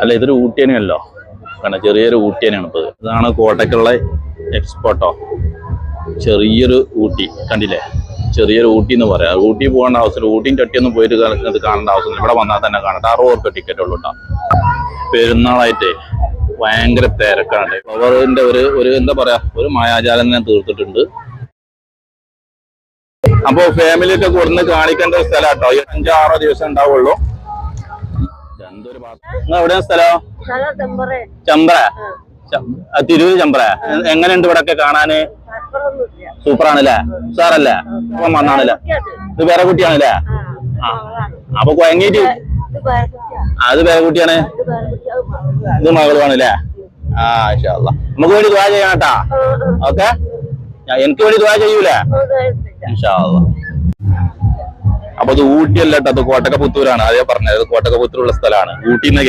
അല്ല ഇതൊരു ഊട്ടിയനെയല്ലോ കാരണം ചെറിയൊരു ഊട്ടിയനെയാണ് ഇപ്പൊ ഇതാണ് കോട്ടയ്ക്കുള്ള എക്സ്പോർട്ടോ ചെറിയൊരു ഊട്ടി കണ്ടില്ലേ ചെറിയൊരു ഊട്ടി എന്ന് പറയാം ഊട്ടി പോകേണ്ട ആവശ്യമില്ല ഊട്ടിയും ചട്ടിയൊന്നും പോയിട്ട് ഇത് കാണേണ്ട ആവശ്യമില്ല ഇവിടെ വന്നാൽ തന്നെ കാണട്ടെ 60 രൂപ ടിക്കറ്റ് ഉള്ളൂ കേട്ടോ പെരുന്നാളായിട്ട് ഭയങ്കര തിരക്കാണ് ഫ്ലവറിന്റെ ഒരു എന്താ പറയാ ഒരു മായാജാലം ഞാൻ തീർത്തിട്ടുണ്ട് അപ്പൊ ഫാമിലി ഒക്കെ കൊടുന്ന് കാണിക്കേണ്ട ഒരു സ്ഥലം കേട്ടോ 5-6 ദിവസം ഉണ്ടാവുള്ളൂ എവിടെയാ സ്ഥലം ചെമ്പ്ര തിരൂര് ചെമ്പ്ര എങ്ങനെയുണ്ട് ഇവിടെ ഒക്കെ കാണാന് സൂപ്പറാണല്ലേ സാറല്ലേ അപ്പം വന്നാണല്ലേ ഇത് വേറെ കുട്ടിയാണല്ലേ ആ അപ്പൊ കുഴങ്ങിട്ട് അത് വേറെ കുട്ടിയാണ് ഇത് മകളുമാണല്ലേ ആ ഇൻഷാ അല്ലാ നമുക്ക് വേണ്ടി ദുആ ചെയ്യണം കേട്ടാ ഓക്കെ എനിക്ക് വേണ്ടി ദുആ ചെയ്യൂലേ ഇൻഷാ അല്ലാ അപ്പൊ അത് ഊട്ടിയല്ല കേട്ടോ അത് കോട്ടക്കപുത്തൂരാണ് അതേ പറഞ്ഞത് കോട്ടക്കപുത്തൂരുള്ള സ്ഥലമാണ് ഊട്ടിന്ന്